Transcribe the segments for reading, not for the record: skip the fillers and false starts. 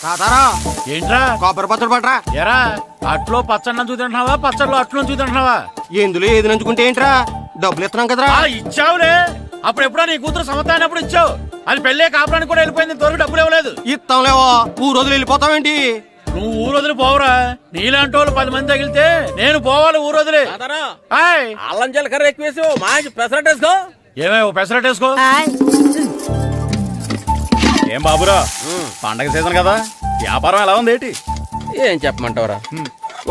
తాతారా ఏంట్రా కొబ్బరి పచ్చడి పట్రా. ఎరా అట్లో పచ్చడి నంచు తింటున్నావా పచ్చడిలో అట్లు నంచు తింటున్నావా? ఎందులో ఏది నంచుకుంటే ఏంట్రా, డబ్బులు ఇస్తున్నాం కదరా. ఇచ్చావులే, అప్పుడు ఎప్పుడో నీ కూతురు సమత అయినప్పుడు ఇచ్చావు. అది పెళ్ళే కాపురానికి కూడా వెళ్ళిపోయింది, ఇంతవరకు డబ్బులు ఇవ్వలేదు. ఇస్తాంలేవో, ఊరు రోజులు వెళ్ళిపోతావేంటి? నువ్వు ఊరు వదిలి పోవురా, నీలాంటి వాళ్ళు 10 మంది తగిలితే నేను పోవాలి ఊరు వదిలి. అల్లం జీలకర్ర ఎక్కువేసి మంచి పెసరట్ వేసుకో. ఏమే ఓ పెసరట్ వేసుకో. ఏం బాబురా, పండగ సీజన్ కదా, వ్యాపారం ఎలా ఉంది ఏంటి? ఏం చెప్పమంటావరా,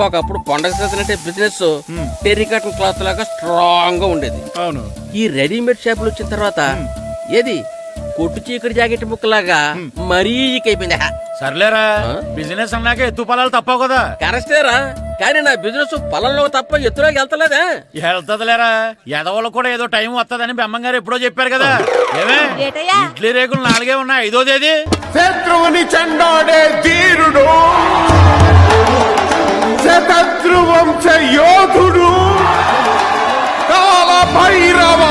ఒకప్పుడు పండగ సీజన్ అంటే బిజినెస్ టెర్రికాటన్ క్లాత్ లాగా స్ట్రాంగ్ గా ఉండేది. అవును, ఈ రెడీమేడ్ షాపులు వచ్చిన తర్వాత ఏది కొట్టు చీకటి జాకెట్ ముక్కలాగా మరీ అయిపోయింది. సర్లేరా, బిజినెస్ అన్నాక ఎత్తు పొలాలు తప్పవు కదా. కరెస్టేరా, కానీ నా బిజినెస్ పొలంలో తప్ప ఎత్తులోకి వెళ్తలేదా? వెళ్తదిలేరా, ఎదవలకు కూడా ఏదో టైం వస్తుందని బెమ్మంగారు ఎప్పుడో చెప్పారు కదా. ఏమే ఇడ్లీ రేకులు 4 ఉన్నాయి, 5వ తేదీ. శత్రువుని చెండాడే ధీరుడు, శతద్రు వంశ యోధుడు కాల భైరవ.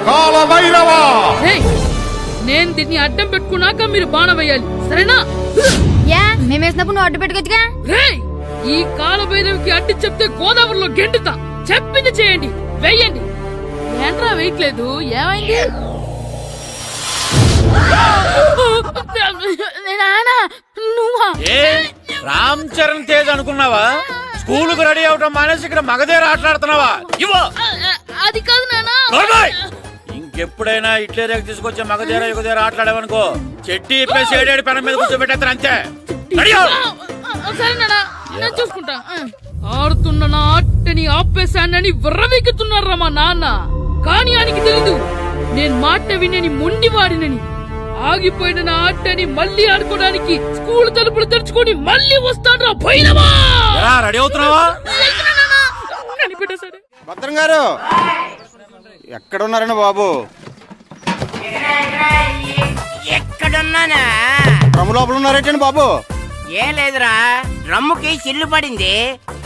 కాల భైరవ, నేను దీన్ని అడ్డం పెట్టుకున్నాక మీరు బాణం వేయాలి, సరేనా? మేమేసినప్పుడు నువ్వు అడ్డు పెట్టుకోవచ్చుగా. రేయ్, ఈ కాలభైరవికి అడ్డు చెప్తే గోదావరిలో గెంటుతా. చెప్పింది చేయండి, వెయ్యండి. ఏంట్రా వెయ్యట్లేదు, ఏమైంది? నువ్వా? ఏ రామ్ చరణ్ తేజ్ అనుకున్నావా? స్కూలుకు రెడీ అవటం మానేసి ఇక్కడ మగధీర ఆటలాడుతున్నావా? ఇవ్వ. అది కాదు నానా. ఇంకెప్పుడైనా ఇట్లే రేపు తీసుకొచ్చే మగధీర యుగధీర ఆటలాడేవనుకో, చెట్టి ఇప్పేసి 7 పెనం మీద కూర్చోబెట్టేస్తారు అంతే. సరే నానా, నేను చూసుకుంటా. ఆడుతున్న నా ఆటని ఆపేశానని విర్రవీగుతున్నారా మా నాన్న. కానీ ఆయనకి తెలీదు నేను మాట వినని మొండివాడినని. ఆగిపోయిన నా ఆటని మళ్ళీ ఆడుకోవడానికి స్కూల్ తలుపులు తెరుచుకొని మళ్ళీ వస్తాడ్రా భైరవా. రెడీ అవుతున్నావా? కనిపెట్టేశాడు. భద్రం గారు ఎక్కడున్నారండి బాబు? ఎక్కడున్నానా? డ్రమ్ లోపల ఉన్నారేంటండి బాబు? ఏం లేదురా, డ్రమ్ముకి సిల్లు పడింది.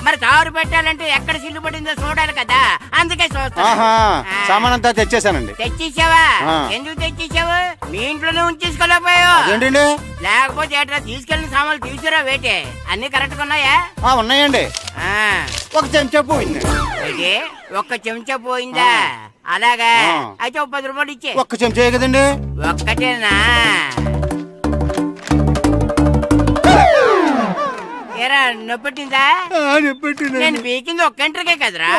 మరి కారు పెట్టాలంటే ఎక్కడ సిల్లు పడిందో చూడాలి కదా, అందుకే ఆహా, సామాన్ అంతా తెచ్చేసానండి. తెచ్చేసావా? ఎందుకు తెచ్చేసావు? మీ ఇంట్లోనే ఉంచేసుకోలేకపోయావు ఏంటండి? లేకపోతే ఎట్లా తీసుకెళ్లిన సామాన్లు తీసుకురా వేటే. అన్ని కరెక్ట్ గా ఉన్నాయా? ఉన్నాయండి. ఒక చెంచా పోయింది. అయితే ఒక్క చెంచా పోయిందా? అలాగా, అయితే 10 రూపాయలు ఇచ్చే. ఒక్క చెంచా కదండి? ఒక్కటేనా? ఏరా, నొప్పెట్టిందా? నేను పీకింది ఒక్క గంటకే కదరా.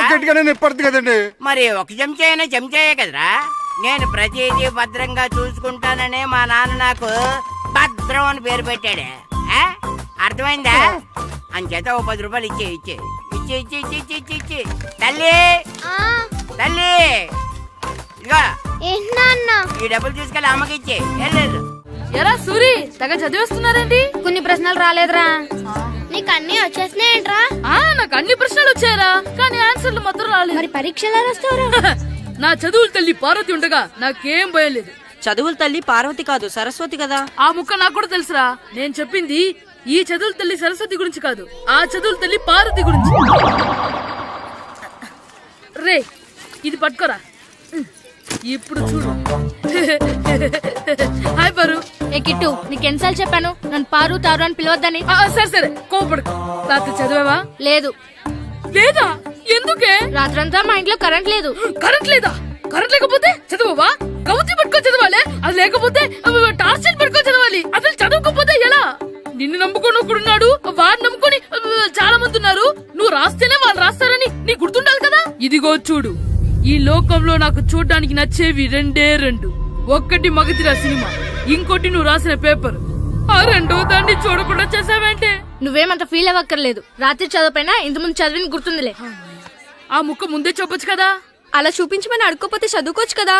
నొప్పడుతుంది కదండి. మరి ఒక చెంచా అయినా చెంచాయే కదరా. నేను ప్రతిదీ భద్రంగా చూసుకుంటాననే మా నాన్న నాకు భద్రం అని పేరు పెట్టాడు. అర్థమైందా? అంచేత 10 రూపాయలు ఇచ్చే ఇచ్చే ఇచ్చే ఇచ్చే ఇచ్చే ఇచ్చే ఇచ్చే. తల్లి తల్లి, ఇదిగో ఈ డబ్బులు తీసుకెళ్ళి అమ్మకి ఇచ్చే. వెళ్ళలేదు. ఎరా సూరి, తెగ చదివేస్తున్నారండి. కొన్ని ప్రశ్నలు రాలేదురా. నీకు అన్ని వచ్చేసినాయంట్రా? నాకు అన్ని ప్రశ్నలు వచ్చాయరా, కానీ ఆన్సర్లు మాత్రం రాలేదు. మరి పరీక్షలు రాస్తావురా? నా చదువుల తల్లి పార్వతి ఉండగా నాకేం భయం లేదు. చదువుల తల్లి పార్వతి కాదు, సరస్వతి కదా. ఆ ముక్క నాకు కూడా తెలుసురా. నేను చెప్పింది ఈ చదువుల తల్లి సరస్వతి గురించి కాదు, ఆ చదువుల తల్లి పార్వతి గురించి. రే, ఇది పట్టుకోరా. ఇప్పుడు చూడు. హాయ్ పారు. ఏ కిట్టు, నీకు ఎన్నిసార్లు చెప్పాను నన్ను పారు తారు అని పిలవద్దని? సరే సరే, కోపడుకో. రాత్రి చదివావా? లేదు. లేదా? ఎందుకే? రాత్రంతా మా ఇంట్లో కరెంట్ లేదు. కరెంట్ లేదా? కరెంట్ లేకపోతే చదవవా? కవిత పట్టుకొని చదవాలి. అది లేకపోతే టార్చ్ పట్టుకొని చదవాలి. అసలు చదవకపోతే ఎలా? నిన్ను నమ్ముకొని ఒకడున్నాడు, వాడిని నమ్ముకొని చాలా మంది ఉన్నారు. నువ్వు రాస్తేనే వాళ్ళు రాస్తారని నీ గుర్తుండాలి కదా. ఇదిగో చూడు, ఈ లోకంలో నాకు చూడ్డానికి నచ్చేవి 2. ఒక్కటి మగధీర సినిమా, ఇంకోటి నువ్వు రాసిన పేపర్. ఆ 2వ దాన్ని చూడకుండా చేసావేంటే? నువ్వేమంత ఫీల్ అవ్వక్కర్లేదు. రాత్రి చదవపోయినా ఇంతకుముందు చదివిన గుర్తుందిలే. ఆ ముక్క ముందే చెప్పొచ్చు కదా. అలా చూపించమని అడుక్కోపోతే చదువుకోవచ్చు కదా.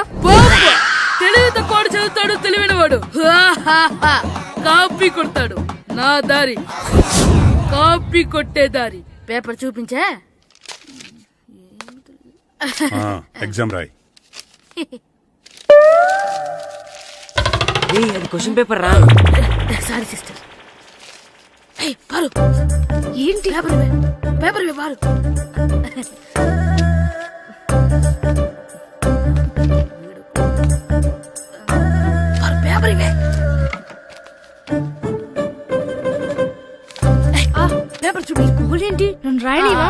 తెలివి తక్కువ చదువుతాడు, తెలివైన వాడు కాపీ కొడతాడు. నా దారి కాపీ కొట్టే దారి. పేపర్ చూపించా? ఎగ్జామ్ రాయి. అది క్వశ్చన్ పేపర్ రా. Sorry sister. పారు, ఏంటి పేపర్? పేపర్ పారు. పేపర్ చూడు స్కూల్ ఏంటి నన్ను రాయలేవా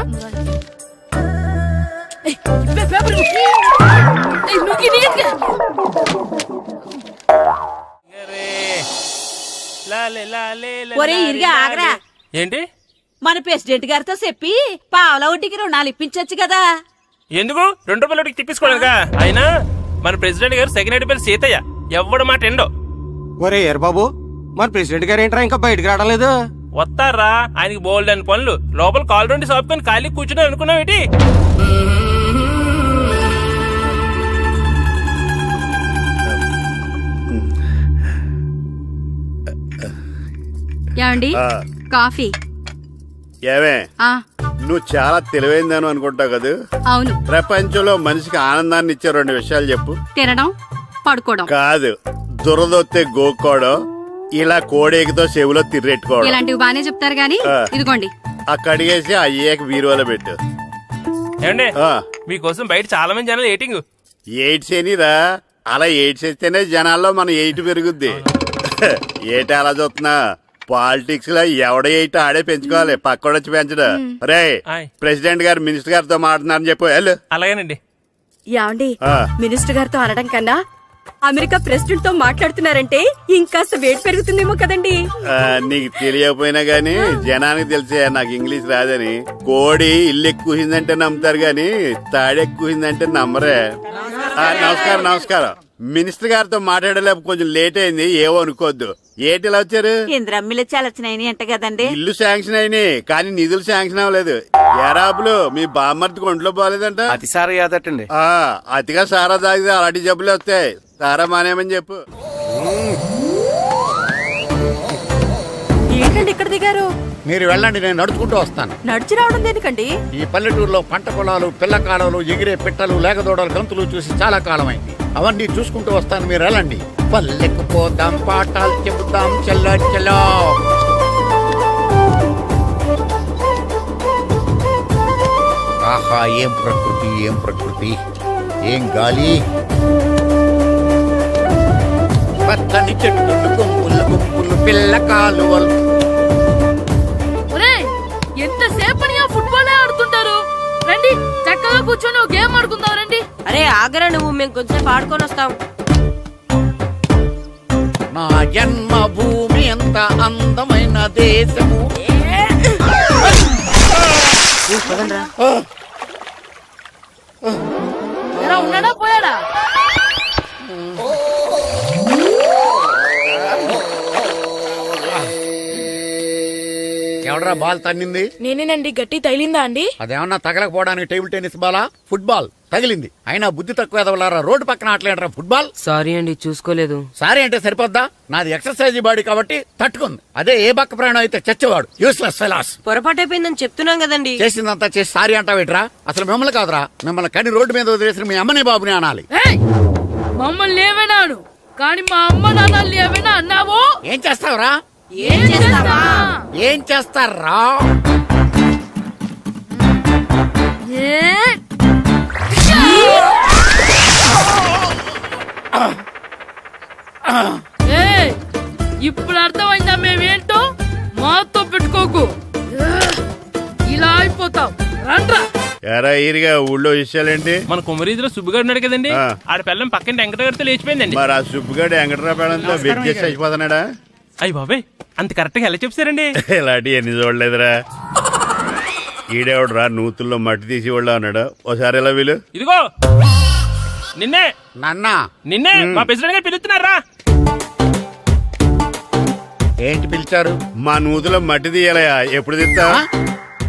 పేపర్ ఒరే ఇరిగా ఆగరా. ఏంటి మన ప్రెసిడెంట్ గారితో చెప్పి పావలా వడ్డీకి రుణాలు ఇప్పించొచ్చు కదా. ఎందుకు 2 రూపాయలకి తిప్పించుకోలేదుగా. అయినా మన ప్రెసిడెంట్ గారు సెక్రటరీ పేరు సీతయ్య, ఎవడు మాట ఎండో. ఒరే ఎర్ బాబు మన ప్రెసిడెంట్ గారు ఏంట్రా ఇంకా బయటకు రావడం లేదు? వస్తారా, ఆయనకి బోల్డ్ అని పనులు. లోపల కాల్ రెండు సాపుకొని ఖాళీ కూర్చుని అనుకున్నావు ఏంటి? ఏమండి కాఫీ ఏమే ఆ నువ్వు చాలా తెలివైందని అనుకుంటావు కదా. అవును ప్రపంచంలో మనిషికి ఆనందాన్ని ఇచ్చే 2 విషయాలు చెప్పు. తినడం పడుకోవడం. కాదు, దురదొత్తే గోక్కోవడం, ఇలా కోడేకితో చెవులో తిర్రెట్టుకోవడం. ఇలాంటివి బానే చెప్తారు గానీ ఇదిగోండి. అక్కడిగేసి అయ్యేకి బీరువాలో పెట్టు. ఏమండి ఆ, మీకోసం బయట చాలా మంది జనాలు ఏటింగ్. ఎయిడ్స్ ఏనిరా, అలా ఎయిడ్స్ వేస్తేనే జనాల్లో మన ఎయిట్ పెరుగుద్ది. ఏటి అలా చూస్తున్నా? పాలిటిక్స్ లో ఎవడ ఎయిట్ ఆడే పెంచుకోవాలి, పక్కడొచ్చి పెంచడం. రే ఆయ్. ప్రెసిడెంట్ గారు మినిస్టర్ గారితో మాట్లాడుతున్నారని చెప్పు. వెళ్ళు. అలాగేనండి. యాండి ఆ. మినిస్టర్ గారితో అనడం కన్నా అమెరికా ప్రెసిడెంట్ తో మాట్లాడుతున్నారంటే ఇంకాస్త వేడి పెరుగుతుందేమో కదండి. నీకు తెలియకపోయినా గానీ జనానికి తెలిసే నాకు ఇంగ్లీష్ రాదని. కోడి ఇల్లు ఎక్కువసిందంటే నమ్ముతారు గాని తాడెక్కువసిందంటే నమ్మరే. నమస్కారం నమస్కారం. మినిస్టర్ గారితో మాట్లాడలేక కొంచెం లేట్ అయింది, ఏవో అనుకోవద్దు. ఏటి ఇలా వచ్చారు? ఇంద్రమ్మిలు చాలచ్చినాయని అంట కదండి. ఇల్లు శాంక్షన్ అయినాయి కానీ నిధులు శాంక్షన్ అవ్వలేదు. ఎరాబులు మీ బామ్మర్తికి ఒంట్లో పోలేదంట. అతిసారి యాదటండి. అతిగా సారా తాగితే అలాంటి జబ్బులు వస్తాయి. సారా మానేమని చెప్పు. ఏంటండి ఇక్కడ దిగారు? మీరు వెళ్ళండి, నేను నడుచుకుంటూ వస్తాను. నడిచి రావడం దేనికండి? ఈ పల్లెటూరులో పంట పొలాలు, పిల్ల కాలాలు, ఎగిరే పిట్టలు, లేకదోడలు, గంతులు చూసి చాలా కాలమైంది. అవన్నీ చూసుకుంటూ వస్తాను, మీరు వెళ్ళండి. పల్లెకు పోదాం, పాఠాలు చెబుతాం, చెల్లో చెల్లో. ఆహా, ఏం ప్రకృతి, ఏం ప్రకృతి, ఏం గాలి. పచ్చని చెట్లు, గుంపులు గుంపులు, పిల్ల కాలువలు. ఎంతసేపని ఫుట్బాల్ ఆడుతుంటారు. రండి చక్కగా కూర్చొని ఒక గేమ్ ఆడుకుందాం రండి. అరే ఆగరా నువ్వు, మేము కొంచెం ఆడుకొని వస్తాం. నా జన్మభూమి ఎంత అందమైన దేశము. ఎలా ఉన్నాడా పోయాడా? ఎవడరా బాల్ తన్నింది? నేనేనండి. గట్టి తగిలిందా అండి? అదేమన్నా తగలకపోవడానికి టేబుల్ టెన్నిస్ బాలా, ఫుట్బాల్ తగిలింది. అయినా బుద్ధి తక్కువ ఎదవలారా, రోడ్డు పక్కన ఆటలేడరా ఫుట్బాల్. సారీ అండి, చూసుకోలేదు. సారీ అంటే సరిపోద్దా? నాది ఎక్సర్సైజ్ బాడీ కాబట్టి తట్టుకుంది. అదే ఏ బక్క ప్రాణం అయితే చచ్చేవాడు. Useless fellas. పొరపాటు అయిపోయిందని చెప్తున్నాం కదండి. చేసిందంతా చేసి సారీ అంటావేట్రా? అసలు మిమ్మల్ని కాదురా, మిమ్మల్ని కని రోడ్డు మీద వదిలేసిన మీ అమ్మని బాబుని అనాలి. మమ్మల్ని ఏమైనాను కానీ మా అమ్మ నాన్నల్ని ఏమైనా అన్నావో ఏం చేస్తావురా? ఏం చేస్తావా? ఏం చేస్తారా? ఇప్పుడు అర్థమైందా మేమేంటో? మాతో పెట్టుకోకు, ఇలా అయిపోతావు. రండ్రా. ఎరా ఈరిగా ఊళ్ళో విషయాలేంటి? మన కుమరీధిలో సుబ్బుగాడు ఉన్నాడు కదండి, ఆ. ఆడ పిల్లం పక్కన వెంకటగారితో లేచిపోయిందండి. మరి ఆ సుబ్బుగాడు వెంకటరాపేడంతో వెయిట్ చేసి అయిపోతున్నాడా? అయ్యి బాబాయ్, అంత కరెక్ట్ గా ఎలా చెప్తారండి? ఇలాంటి ఎన్ని చూడలేదురా. ఈడేవడరా నూతుల్లో మట్టి తీసి వాళ్ళు అన్నాడు. ఓసారి ఎలా వీలు? ఇదిగో నిన్నే నాన్నా, నిన్నే మా ప్రెసిడెంట్ గారు పిలుస్తున్నారా? ఏంటి పిలిచారు? మా నూతులో మట్టి తీయాలయా. ఎప్పుడు తీస్తా?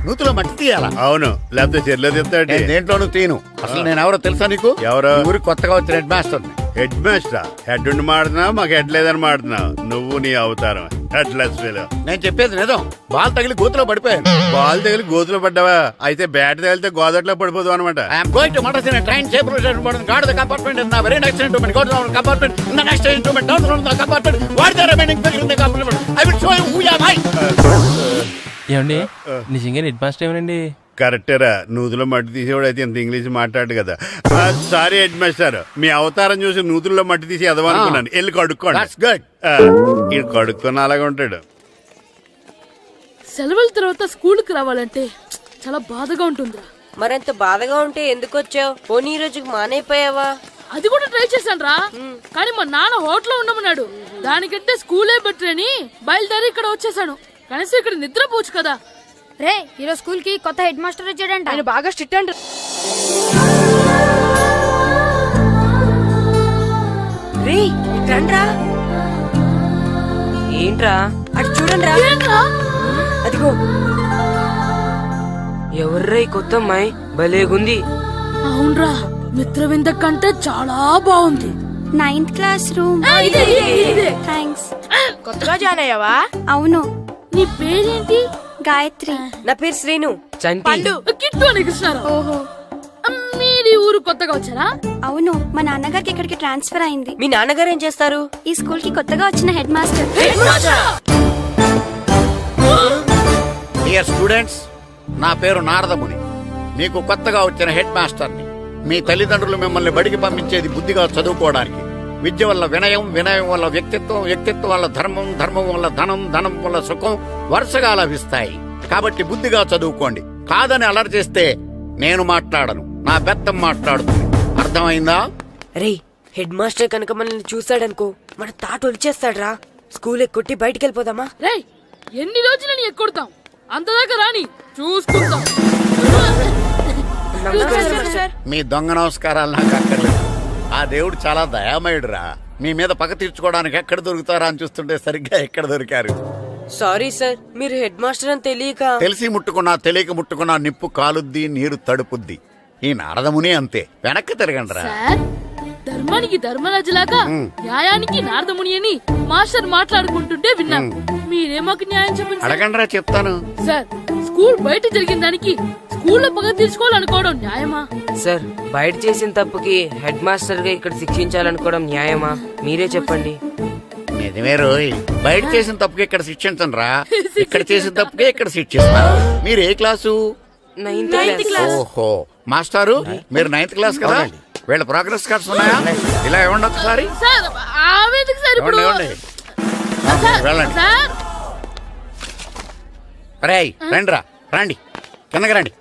నూతులో మట్టి తీయాలా? అవును, లేకపోతే చెర్లో తీస్తాడు. నేను దేంట్లోనూ తీను. అసలు నేను ఎవరో తెలుసా నీకు? ఎవరు? ఈ ఊరికి కొత్తగా వచ్చిన head master. Head master? Head ఉండి మాడుతున్నావు, మాకు హెడ్ లేదని మాడుతున్నావు. నువ్వు నీ అవతారం హెడ్ లెస్ ఫీల్. నేను చెప్పేది నిజం. బాల్ తగిలి గోతులో పడిపోయాను. బాల్ తగిలి గోతులో పడ్డావా? అయితే బ్యాట్ తగిలితే గోదట్లో పడిపోదు అనమాట. I'm going to Madras in a train shape guard the compartment in the very next instrument. Go to the compartment in the next instrument. Down from the compartment. What the remaining figure in the compartment? I will show you who am I. ఏమండి నిజంగా head master ఏమనండి? కరెక్టరా, నూతులో మట్టి తీసేవాడు అయితే ఇంత English మాట్లాడు కదా. Sorry head master, మీ అవతారం చూసి నూతుల్లో మట్టి తీసి ఎదవనుకున్నాను. వెళ్ళి కడుక్కోండి. That's good. ఇది కడుక్కొని అలాగే ఉంటాడు. సెలవుల తర్వాత స్కూల్కి రావాలంటే చాలా బాధగా ఉంటుందిరా. మరంత బాధగా ఉంటే ఎందుకు వచ్చావు? పోనీ ఈ రోజుకి మానైపోయావా? అది కూడా ట్రై చేశాను రా, కానీ మా నాన్న హోటల్లో ఉండమన్నాడు. దానికంటే స్కూలే బెటర్ అని బయలుదేరి ఇక్కడ వచ్చేసాను. కనీసం ఇక్కడ నిద్రపోవచ్చు కదా. రే ఈరోజు స్కూల్ కి కొత్త హెడ్ మాస్టర్ వచ్చాడంట. ఆయన బాగా స్ట్రిక్ట్ అంట. రే రండ్రా. ఏంట్రా అటు చూడండిరా. అదిగో ఎవర్రా ఈ కొత్త అమ్మాయి? భలేగుంది. అవునరా, మిత్రవింద కంటే చాలా బాగుంది. 9th class room. థ్యాంక్స్. కొత్తగా జాయిన్ అయ్యావా? అవును. నీ పేరేంటి? గాయత్రి. నా పేరు శ్రీను. చంటి. కిట్టు అని కృష్ణారావు. ఓహో. మీది ఊరు కొత్తగా వచ్చారా? అవును, మా నాన్నగారికి ఇక్కడికి ట్రాన్స్ఫర్ అయింది. మీ నాన్నగారు ఏం చేస్తారు? ఈ స్కూల్ కి కొత్తగా వచ్చిన హెడ్ మాస్టర్. డియర్ స్టూడెంట్స్, నా పేరు నారదముని. మీకు కొత్తగా వచ్చిన హెడ్ మాస్టర్ని. మీ తల్లిదండ్రులు మిమ్మల్ని బడికి పంపించేది బుద్ధిగా చదువుకోవడానికి. విద్య వల్ల వినయం, వినయం వల్ల వ్యక్తిత్వం, వ్యక్తిత్వం వల్ల ధర్మం, ధర్మం వల్ల ధనం, ధనం వల్ల సుఖం వరుసగా లభిస్తాయి. కాబట్టి బుద్ధిగా చదువుకోండి. కాదని అలర్ చేస్తే నేను మాట్లాడను, నా బెత్తం మాట్లాడుతుంది. అర్థమైందా? రే హెడ్ మాస్టర్ కనుక మనల్ని చూసాడనుకో మన తాట వచ్చేస్తాడ్రా. స్కూల్ ఎక్కొట్టి బయటికి వెళ్ళిపోదామా? రే ఎన్ని రోజులు నీ ఎక్కొడతాం? అంతదాకా రాని చూసుకుంటాం. మీ దొంగ నమస్కారాలు నాకు అక్కర్లేదు. ఆ దేవుడు చాలా దయామయుడురా. మీ మీద పగ తీర్చుకోవడానికి ఎక్కడ దొరుకుతారా అని చూస్తుంటే సరిగ్గా ఎక్కడ దొరికారు. సారీ సార్, మీరు హెడ్ మాస్టర్ అని తెలియక. తెలిసి ముట్టుకున్నా తెలియక ముట్టుకున్నా నిప్పు కాలుద్ది, నీరు తడుపుద్ది. ఈ నారదముని అంతే. వెనక్కి తిరగండిరా. సార్, ధర్మానికి ధర్మరాజులాగా న్యాయానికి నారదముని అని మాస్టర్ మాట్లాడుకుంటుంటే విన్నాం. మీరే మాకు న్యాయం చెప్పండి. అడగండిరా, చెప్తాను. సార్, స్కూల్ బయట జరిగిన దానికి స్కూల్లో పగ తీర్చుకోవాలనుకోవడం న్యాయమా? సార్, బయట చేసిన తప్పుకి హెడ్ మాస్టర్ గా ఇక్కడ శిక్షించాలనుకోవడం న్యాయమా? మీరే చెప్పండి. నిజమే రోయ్, బయట చేసిన తప్పుకి ఇక్కడ శిక్షించను రా. ఇక్కడ చేసిన తప్పుకే ఇక్కడ శిక్షిస్తాను. మీరు ఏ క్లాసు? 9th class. ఓహో, మాస్టారు మీరు 9th క్లాస్ కదా? వీళ్ళ ప్రోగ్రెస్ కార్డ్స్ ఉన్నాయా? ఇలా ఇవ్వండి ఒకసారి. సార్, ఆవేదకు సార్ ఇప్పుడు. ఇవ్వండి. వెళ్ళండి. సార్, రేయ్ రండిరా, రండి కిందకి రండి.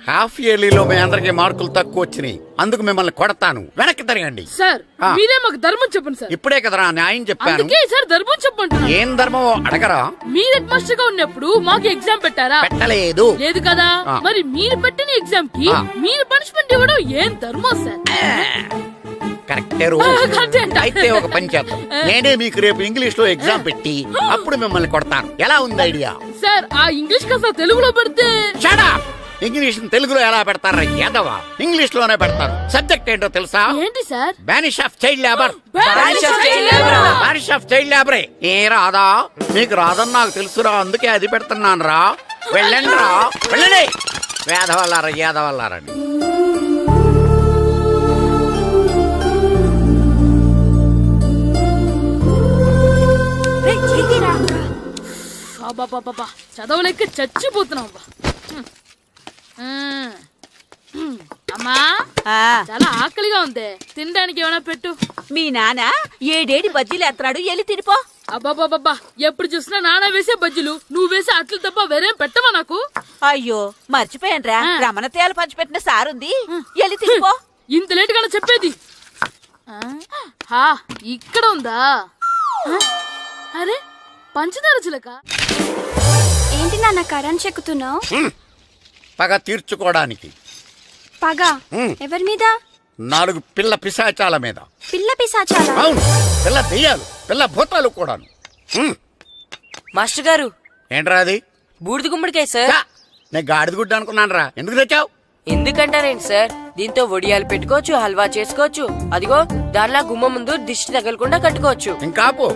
హాఫ్ ఇయర్లీలో మీ అందరికి మార్కులు తక్కువ వచ్చినాయి, అందుకు మిమ్మల్ని కొడతాను. వెనక్కి తిరగండి. సార్ మీరే మాకు ధర్మం చెప్పండి సార్. ఇప్పుడే కదరా న్యాయం చెప్పాను. అందుకే సార్ ధర్మం చెప్పంటున్నా. ఏం ధర్మం అడగరా? మీరు హెడ్ మాస్టర్ గా ఉన్నప్పుడు మాకు ఎగ్జామ్ పెట్టారా? పెట్టలేదు. లేదు కదా. మరి మీరు పెట్టిన ఎగ్జామ్ కి మీరు పనిష్మెంట్ ఇవ్వడం ఏం ధర్మం సార్? కరెక్టే రో. అయితే ఒక పని చేద్దాం, నేనే మీకు రేపు ఇంగ్లీష్ లో ఎగ్జామ్ పెట్టి అప్పుడు మిమ్మల్ని కొడతాను. ఎలా ఉంది ఐడియా? సార్, ఆ ఇంగ్లీష్ కాస్త తెలుగులో పెడితే. Shut up! ఇంగ్లీష్ తెలుగులో ఎలా పెడతారా యాదవా? ఇంగ్లీష్ లోనే పెడతారు. సబ్జెక్ట్ ఏంటో తెలుసా? ఏంటి sir? Banish of child labour. Banish of child labor. Banish of child లేబరే. ఏ రాదా? మీకు రాదని నాకు తెలుసురా, అందుకే అది పెడుతున్నాను రా. వెళ్ళండి రా, వెళ్ళండి. వేదవల్లారా, యాదవల్లారండి. చదవలేక చచ్చిపోతున్నాం. అమ్మా, చాలా ఆకలిగా ఉంది, తినడానికి ఏమైనా పెట్టు. మీ నాన్న ఏడేడి బజ్జీలు ఎత్తాడు, ఎల్లి తినిపో. అబ్బాబాబా, ఎప్పుడు చూసినా నాన్న వేసే బజ్జీలు, నువ్వు వేసే అట్లు తప్ప వేరేం పెట్టవా నాకు? అయ్యో మర్చిపోయానురా, రమణ తేలు పంచిపెట్టిన సారుంది, ఎల్లి తినిపో. ఇంత లేట్ గా చెప్పేది. ఇక్కడ ఉందా? అరే పంచదార చిలక. ఏంటి నాన్న కరెంట్ చెక్కుతున్నావు? పగ తీర్చుకోవడానికి. పగ ఎవరి మీద? 4 పిల్ల పిశాచాల మీద. పిల్ల పిశాచాల? అవును, పిల్ల దెయ్యాలు, పిల్ల భూతాలు కూడాను. మాస్టర్ గారు, ఏంట్రా అది? బూడిద గుమ్మడికాయ సార్. నేను గాడిద గుడ్డ అనుకున్నాను రా. ఎందుకు తెచ్చావు? ఎందుకంటారేంటి సార్, దీంతో వడియాలు పెట్టుకోవచ్చు, హల్వా చేసుకోవచ్చు. అదిగో దానిలా గుమ్మ ముందు దిష్టి తగలకుండా కట్టుకోవచ్చు. ఇంకాపు,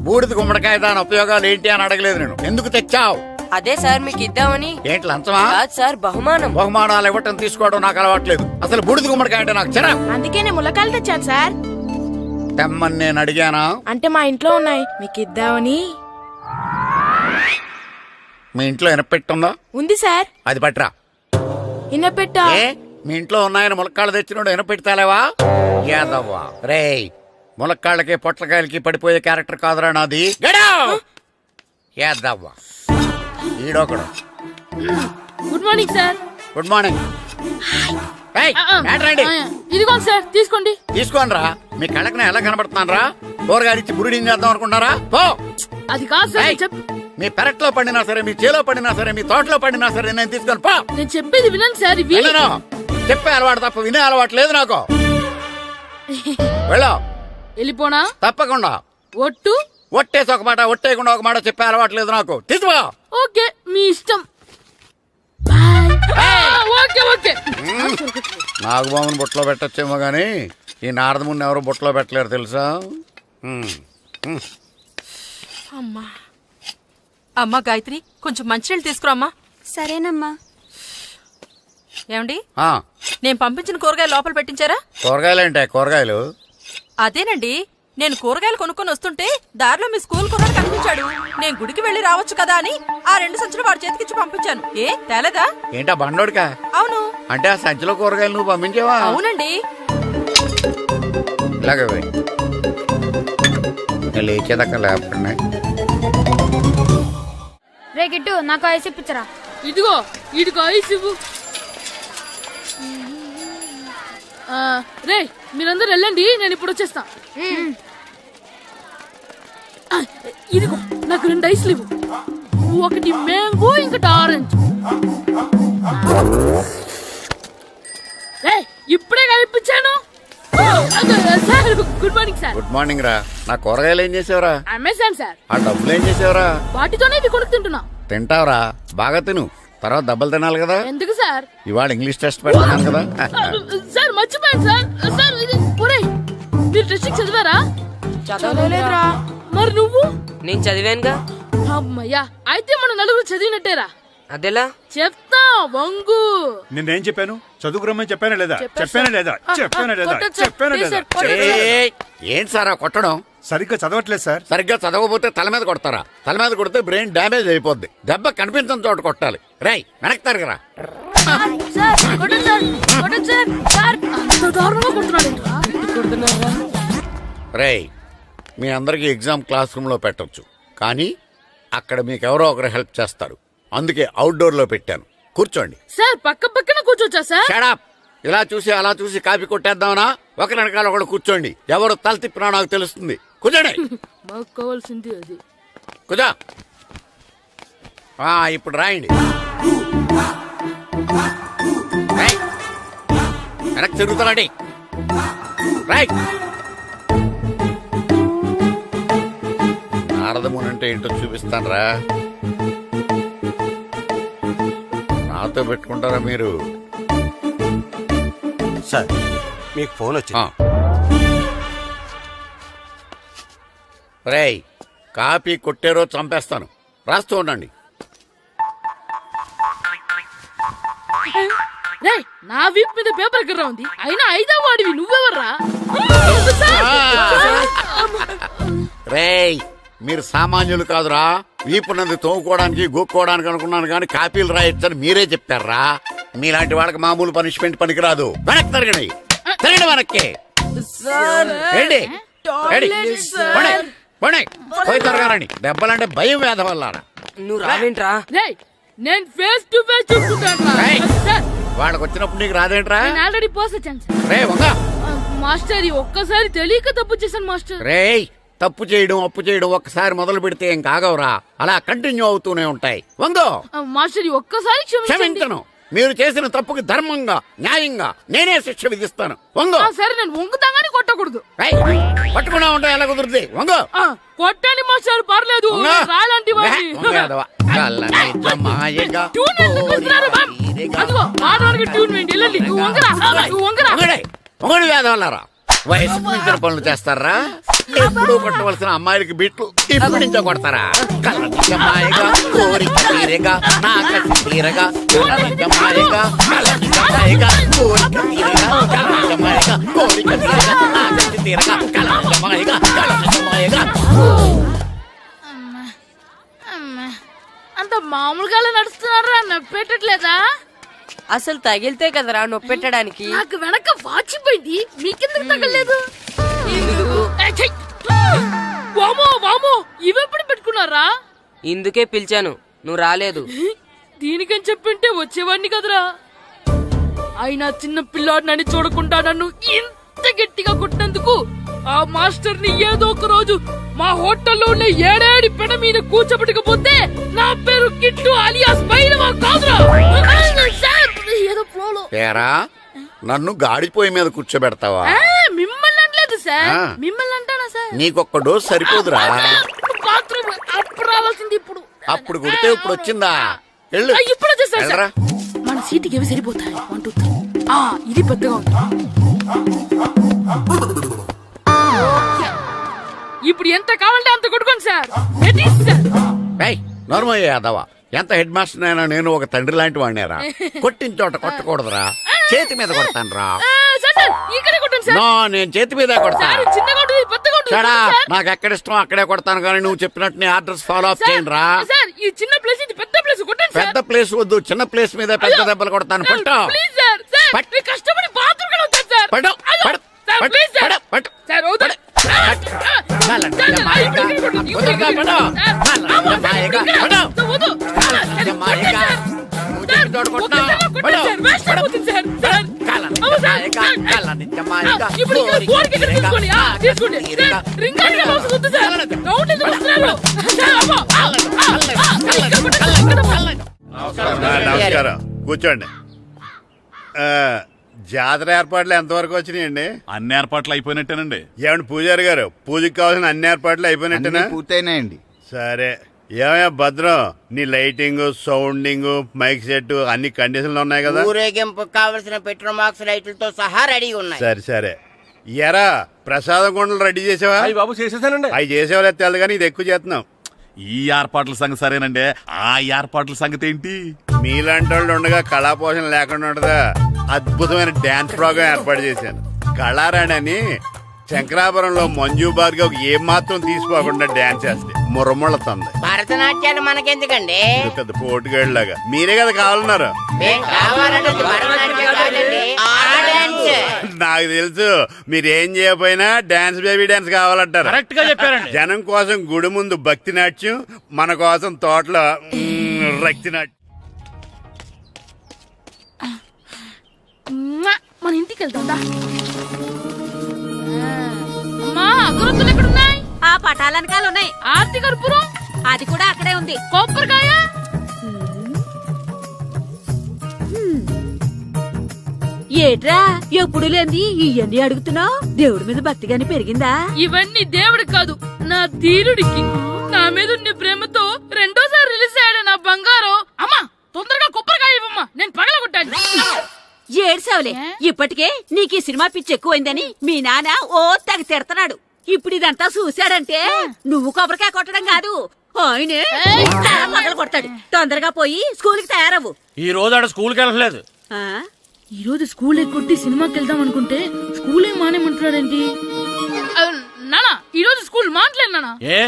బూడిద గుమ్మడికాయ దాని ఉపయోగాలు ఏంటి అని అడగలేదు నేను. ఎందుకు తెచ్చావు? అదే సార్ మీకు ఇద్దామని. ఏంటి లంచమా? కాదు సార్, బహుమానం. బహుమానాలు ఇవ్వటం తీసుకోవడం నాకు అలవాట్లేదు. అసలు బూడిద గుమ్మడికాయ అంటే నాకు చెరా. అందుకే నేను ములకాయలు తెచ్చాను సార్. తెమ్మని నేను అడిగానా? అంటే మా ఇంట్లో ఉన్నాయి, మీకు ఇద్దామని. మీ ఇంట్లో ఎనపెట్టుందా? ఉంది సార్. అది పట్రా. ఇన్నపెట్టా? ఏ మీ ఇంట్లో ఉన్నాయని ములక్కాళ్ళు తెచ్చినోడు ఎనపెడతాలేవా? యాదవ్వా రేయ్, ములక్కాళ్ళకి పొట్లకాయలకి పడిపోయే క్యారెక్టర్ కాదురా నాది. యాదవ్వా ఈడొకడు. Good morning sir. Good morning. రండి ఇదిగోండి సార్, తీసుకోండి. తీసుకోనరా, మీ కళ్ళకి నేను ఎలా కనబడుతున్నాను రా? కూరగాయలిచ్చి బురిడింగ్ చేద్దాం అనుకుంటారా? పో. అది కాదు సార్, ఏయ్, మీ పెరట్లో పండినా సరే, మీ చేలో పండినా సరే, మీ తోటలో పండినా సరే నేను తీసుకొని పో. నేను చెప్పేది వినండి సార్. ఇవి వినను. చెప్పే అలవాటు తప్ప వినే అలవాటు లేదు నాకు. వెళ్ళో. వెళ్ళిపోనా? తప్పకుండా. ఒట్టు? ఒట్టేసి ఒక మాట, ఒట్టేయకుండా ఒక మాట చెప్పే అలవాటు లేదు నాకు. తీసుకో. ఓకే, మీ ఇష్టం. Okay okay. నాగబాబుని బుట్టలో పెట్టచ్చేమో గానీ ఈ నారదముని ఎవరు బుట్టలో పెట్టలేరు తెలుసా? అమ్మా గాయత్రి, కొంచెం మంచినీళ్ళు తీసుకురామ్మా. సరేనమ్మా. ఏమండి, ఆ, నేను పంపించిన కూరగాయలు లోపల పెట్టించారా? కూరగాయలేంటే కూరగాయలు? అదేనండి, నేను కూరగాయలు కొనుక్కొని వస్తుంటే దారిలో మీ స్కూల్ కుర్రాడు కనిపించాడు. నేను గుడికి వెళ్లి రావచ్చు కదా అని ఆ 2 సంచులు వాడి చేతికిచ్చి పంపించాను. ఏ తేలేదా? ఏంటా బండోడికా? అవును. అంటే ఆ సంచిలో కూరగాయలు నువ్వు పంపించావా? అవునండి. ఇలాగే పోయి లేచేదాకా లేకుండా. రే గిట్టు, నాకు ఐస్ ఇప్పించరా. ఇదిగో ఇదిగో ఐస్ ఇవ్వు. రే మీరందరూ వెళ్ళండి, నేను ఇప్పుడు వచ్చేస్తా. ఇదిగో నాకు 2 ఐస్లు ఇవ్వు. ఒకటి మ్యాంగో, ఇంకటి ఆరెంజ్. రే ఇప్పుడే కనిపించాను. Sir good morning sir. Good morning రా. నా కూరగాయలు ఏం చేసావురా? Amazon sir. ఆ డబ్బులు ఏం చేసావురా? వాటితోనే ఇవి కొనుక్కు తింటున్నా. తింటావురా, బాగా తిను. తర్వాత దెబ్బలు తినాలి కదా. ఎందుకు సార్? ఇవాళ ఇంగ్లీష్ టెస్ట్ పెడతాను కదా. సార్ మర్చిపోయాను సార్. సార్ ఇది ఒరేయ్, మీరు టెస్టింగ్ చదివారా? చదవలేదురా. మరి నువ్వు? నేను చదివానుగా. అమ్మయ్యా, అయితే మనం నలుగురు చదివినట్టేరా. అదెలా? చెప్తా వంగు. నిన్నేం చెప్పాను? చదువుకురమ్మని చెప్పానా లేదా? చెప్పానా లేదా? చెప్పానా లేదా? కొట్టొచ్చు. చెప్పానా లేదా? ఏయ్, ఏంటి సారా కొట్టడం? సరిగ్గా చదవట్లేదు సార్. సరిగ్గా చదవకపోతే తల మీద కొడతారా? తల మీద కొడితే బ్రెయిన్ డ్యామేజ్ అయిపోద్ది. దెబ్బ కనిపించని చోట కొట్టాలి. రేయ్ వెనక్కి తరగరా. రేయ్, మీ అందరికీ ఎగ్జామ్ క్లాస్ రూమ్ లో పెట్టొచ్చు, కానీ అక్కడ మీకు ఎవరో ఒకరు హెల్ప్ చేస్తారు. అందుకే అవుట్డోర్ లో పెట్టాను. కూర్చోండి. సార్ పక్క పక్కన కూర్చోచ్చా సార్? Shut up. ఇలా చూసి అలా చూసి కాపీ కొట్టేద్దామనా? ఒకరి వెనకాల ఒకడు కూర్చోండి. ఎవరు తల తిప్పినా నాకు తెలుస్తుంది. కూర్చోండి. మాకు కావాల్సింది అది. కూర్చో. ఇప్పుడు రాయండి. రేయ్, వెనక్కి తిరుగుతారండి. రాయ్. నారదముని అంటే ఏంటో చూపిస్తాను రా. నాతో పెట్టుకుంటారా మీరు? సార్ మీకు ఫోన్ వచ్చింది. రేయ్, కాపీ కొట్టారో చంపేస్తాను. రాస్తూ ఉండండి. రే నా వీప్ మీద పేపర్ కర్ర ఉంది, అయినా 5వ వాడివి నువ్వెవర్రా? రేయ్, మీరు సామాన్యులు కాదురా. వీపున్నది తోముకోవడానికి గోక్కోవడానికి అనుకున్నాను, కానీ కాపీలు రాయొచ్చని మీరే చెప్పారా. మీలాంటి వాళ్ళకి మామూలు పనిష్మెంట్ పనికిరాదు. వెనక్కి తిరగండి. తిరగండి వెనక్కి. పోయి తిరగారండి. దెబ్బలంటే భయం వేద వల్ల. నువ్వు రావేంట్రా? నేను ఫేస్ టు ఫేస్ చూసుకుంటాను. వాళ్ళకి వచ్చినప్పుడు నీకు రాదేంట్రా? నేను ఆల్రెడీ పోస్ట్ వచ్చాను రే వంగ. మాస్టర్, ఒక్కసారి తెలియక తప్పు చేశాను మాస్టర్. రేయ్, తప్పు చేయడం అప్పు చేయడం ఒక్కసారి మొదలు పెడితే ఏం కాగవరా. అలా కంటిన్యూ అవుతూనే ఉంటాయి. వందో. మాస్టర్ ఒక్కసారి క్షమించను. మీరు చేసిన తప్పుకి ధర్మంగా న్యాయంగా నేనే శిక్ష విధిస్తాను. వంగో. సరే, నేను వంగుతాగానే కొట్టకూడదు. పట్టుకున్నా ఉంటా ఎలా కుదురుతుంది. వంగో. కొట్టండి మాస్టర్, పర్లేదు. రాలాంటి మొగడు వేదవల్లారా. వయసుకు మించిన పనులు చేస్తారా? ఎప్పుడు కొట్టవలసిన అమ్మాయిలకి బిట్లు ఇప్పుడు నుంచో కొడతారా? కలనిజమాయగా కోరిక తీరగా నా కసి తీరగా కలనిజమాయగా కలనిజమాయగా కోరిక తీరగా కలనిజమాయగా కోరిక తీరగా నా కసి తీరగా కలనిజమాయగా కలనిజమాయగా. అంత మామూలుగా అలా నడుస్తున్నారా? నొప్పెట్టట్లేదా? అసలు తగిలితే కదరా నొప్పెట్టడానికి. నాకు వెనక వాచిపోయింది, మీకెందుకు తగలేదు? వామో వామో, ఇవెప్పుడు పెట్టుకున్నారా? ఇందుకే పిలిచాను, నువ్వు రాలేదు. దీనికని చెప్పింటే వచ్చేవాడిని కదరా. అయినా చిన్న పిల్లాడినని చూడకుండా నన్ను ఇంత గట్టిగా కొట్టినందుకు ఆ మాస్టర్ ని ఏదో ఒక రోజు మా హోటల్లో ఉన్న ఏడేడి పెడ మీద కూర్చోబెట్టకపోతే నా పేరు కిట్టు అలియాస్ బైరవా కాదురా. సార్, ఏదో ఫ్లోలో. పేరా నన్ను గాడిపోయి మీద కూర్చోబెడతావా? మిమ్మల్ని అనలేదు సార్, ఆ. మిమ్మల్ని అంటానా సార్? నీకొక్క డోస్ సరిపోదురా? బాత్రూమ్ అప్పుడు రావాల్సింది ఇప్పుడు. అప్పుడు కొడితే ఇప్పుడు వచ్చిందా? వెళ్ళు. ఇప్పుడు వచ్చేసా సార్. వెళ్ళరా. మన సీటుకి ఏవి సరిపోతాయి? 1 2 3. ఇది పెద్దగా ఉంది. ఇప్పుడు ఎంత కావాలంటే అంత కొట్టుకోండి సార్. Ready sir. ఏయ్, నోర్మయ్య యాదవ, ఎంత హెడ్ మాస్టర్ అయినా నేను ఒక తండ్రి లాంటి వాడినేరా. కొట్టిన చోట కొట్టకూడదురా, చేతి మీద కొడతాను రా. సార్ సార్, ఇక్కడే కొట్టండి సార్. నో, నేను చేతి మీదే కొడతా. సార్, చిన్నగా ఉంటుంది, పెద్దగా ఉంటుంది చడా, సార్. నాకు ఎక్కడ ఇష్టం అక్కడే కొడతాను, కానీ నువ్వు చెప్పినట్టు నీ ఆర్డర్స్ ఫాలో అప్ సార్, చేయండి రా. సార్, ఈ చిన్న ప్లేస్, ఇది పెద్ద ప్లేస్, కొట్టండి సార్. పెద్ద ప్లేస్ వద్దు, చిన్న ప్లేస్ మీద పెద్ద దెబ్బలు కొడతాను. సార్, పట్టు ప్లీజ్ సార్. సార్, పట్టు. మీరు కష్టపడి బాత్రూమ్ కూడా వచ్చారు సార్. పట్టు, అయ్యో, పట్టు, సార్, పట్టు, ప్లీజ్ సార్. పట్టు, పట్టు. సార్, వద్దు. పట్టు. సార్, కాలండి, సార్, జమాయిగా. ఇప్పుడు ఇక్కడ కొట్టండి, వద్దుగా, ఇక్కడ పట్టు. కొట్టండి. సార్, కాలండి, అమ్మో, జమాయిగా. ఇక్కడ. పట్టు. సార్, వద్దు. సార్, జమాయిగా. కొట్టండి సార్. నువ్వు చెప్పిన చోట కొట్టు. కొట్టండి సార్, వేస్ట్ అయిపోతుంది సార్. సార్, కాలండి, అమ్మో, సార్, జమాయిగా. సార్. కాలండి, జమాయిగా. ఇప్పుడు ఇక్కడ గోడకి ఇక్కడ తీసుకోండి. తీసుకోండి. సార్, రింగ్ అంటే మోసం వద్దు సార్. రౌండ్ ఎందుకు వస్తున్నారు? సార్, అమ్మో. ఇక్కడ కొట్టండి, ఇక్కడ కొట్టండి. నమస్కారం, కూర్చోండి. జాతర ఏర్పాట్లు ఎంతవరకు వచ్చినాయండి? అన్ని ఏర్పాట్లు అయిపోయినట్టేనండి. ఏమండి పూజారి గారు, పూజకి కావాల్సిన అన్ని ఏర్పాట్లు అయిపోయినట్టేనా? పూర్తయినాయండి. సరే. ఏమయ్యా భద్రం, నీ లైటింగ్, సౌండింగ్, మైక్ సెట్ అన్ని కండిషన్లు ఉన్నాయి కదా? ఊరేగింపు కావలసిన పెట్రోల్ మార్క్స్ లైట్లతో సహా రెడీ ఉన్నాయి. సరే సరే. ఎరా ప్రసాదం కొండలు రెడీ చేసావా? బాబు చేసేసానండి. అవి చేసేవాళ్ళు తెలదు కానీ ఇది ఎక్కువ చేస్తున్నాం. ఈ ఏర్పాట్ల సంగతి సరేనండి, ఆ ఏర్పాట్ల సంగతి ఏంటి? మీలాంటి వాళ్ళు ఉండగా కళాపోషణ లేకుండా ఉండదా? అద్భుతమైన డాన్స్ ప్రోగ్రాం ఏర్పాటు చేశాను. కళారాణి అని శంకరాపురంలో మంజు భార్గవ్ ఏం మాత్రం తీసుకోకుండా డాన్స్ చేస్తే మురముళ్ళతుంది. భరతనాట్యాలు మనకెందుకండి? ఇది పెద్ద పోటుగాళ్ళలాగా మీరే కదా కావాలన్నారు. మేం కావాలంటే భరతనాట్యం కాదండి, ఆ డాన్స్. నాకు తెలుసు, మీరేం చేయకపోయినా డాన్స్ బేబీ డాన్స్ కావాలంటారు. కరెక్ట్ గా చెప్పారండి. జనం కోసం గుడి ముందు భక్తి నాట్యం, మన కోసం తోటలో రక్తి నాట్యం. మన ఇంటికి వెళ్తాం. అమ్మా, అగరొత్తులు ఎక్కడున్నాయి? ఆ పటాలనకాలు ఉన్నాయి. ఆర్తి కర్పూరం అది కూడా అక్కడే ఉంది. కొబ్బరికాయ ఏట్రా ఎప్పుడు లేంది ఇవన్నీ అడుగుతున్నావు? దేవుడి మీద భక్తి గాని పెరిగిందా? ఇవన్నీ దేవుడికి కాదు, నా ధీరుడికి. నా మీద ఉన్న ప్రేమతో రెండోసారి రిలీజ్ అయ్యాడు నా బంగారం. అమ్మా, తొందరగా కొబ్బరికాయ ఇవ్వమ్మా, నేను పగలగొట్టాను. ఏడ్సావులే, ఇప్పటికే నీకు ఈ సినిమా పిచ్చి ఎక్కువైందని మీ నాన్న ఓ తెగ తిడతాడు. ఇప్పుడు ఇదంతా చూశాడంటే నువ్వు కొబ్బరికాయ కొట్టడం కాదు, ఆయనే పగల కొడతాడు. తొందరగా పోయి స్కూల్ కి తయారవ్వు. ఈ రోజు ఆడ స్కూల్కి వెళ్ళలేదు. ఆ? ఈ రోజు స్కూల్ ఎక్కొట్టి సినిమాకి వెళ్దాం అనుకుంటే స్కూల్ ఏం మానేమంటున్నాడేంటి? నానా, ఈ రోజు స్కూల్ మానట్లేదు నానా. ఏ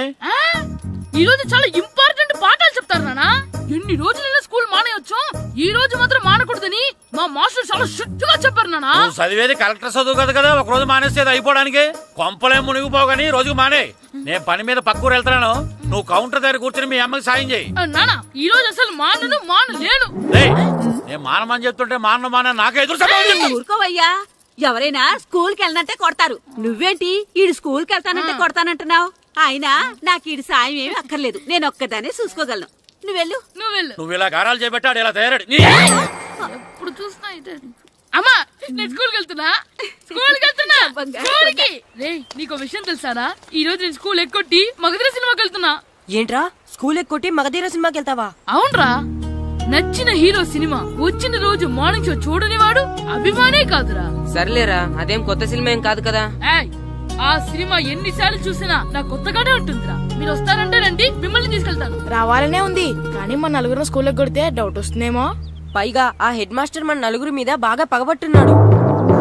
ఈ రోజు చాలా ఇంపార్టెంట్ పాఠాలు చెప్తారు నానా. ఎన్ని రోజులైనా స్కూల్ మానేయొచ్చు, ఈ రోజు మాత్రం మానకూడదని మా మాస్టర్ చాలా స్ట్రిక్ట్ గా చెప్పారు నానా. నువ్వు చదివేది కలెక్టర్ చదువు కదా కదా, ఒక రోజు మానేసేది అయిపోవడానికి. కొంపలే మునిగిపోవు కానీ రోజుకు మానే. నేను పని మీద పక్కూరు వెళ్తాను, నువ్వు కౌంటర్ దగ్గర కూర్చొని మీ అమ్మకి సాయం చేయి. నానా, ఈ రోజు అసలు మానలేను. నేను మానమని చెప్తుంటే మాన నాకే ఎదురు సమాధానం చెప్తావు. ఊరుకోవయ్యా, ఎవరైనా స్కూల్ కి వెళ్ళనంటే కొడతారు. నువ్వేంటి ఈడు స్కూల్ కి వెళ్తానంటే కొడతానంటున్నావు? అయినా నాకు ఈడు సాయం ఏమి అక్కర్లేదు, నేను ఒక్కదానే చూసుకోగలను. నువ్వెళ్ళు. నువ్వు ఇలా గారాలు చేపెట్టాడు ఇలా తయారాడు. ఎప్పుడు చూసినా ఇదే. అమ్మా, నేను స్కూల్కి వెళ్తున్నా. స్కూల్కి రేయ్, నీకు విషయం తెలుసారా? ఈ రోజు నేను స్కూల్ ఎక్కొట్టి మగధీర సినిమాకి వెళ్తున్నా. ఏంట్రా స్కూల్ ఎక్కొట్టి మగధీర సినిమాకి వెళ్తావా? అవునరా, నచ్చిన హీరో సినిమా వచ్చిన రోజు మార్నింగ్ షో చూడని వాడు అభిమానే కాదురా. సర్లేరా, అదేం కొత్త సినిమా ఏం కాదు కదా. ఏయ్, ఆ సినిమా ఎన్నిసార్లు చూసినా నాకు కొత్తగానే ఉంటుందిరా. మీరు వస్తారంటే రండి, మిమ్మల్ని తీసుకెళ్తాను. రావాలనే ఉంది, కానీ మన నలుగురు స్కూల్లో కొడితే డౌట్ వస్తుందేమో. పైగా ఆ హెడ్ మాస్టర్ మన నలుగురి మీద బాగా పగబట్టున్నాడు.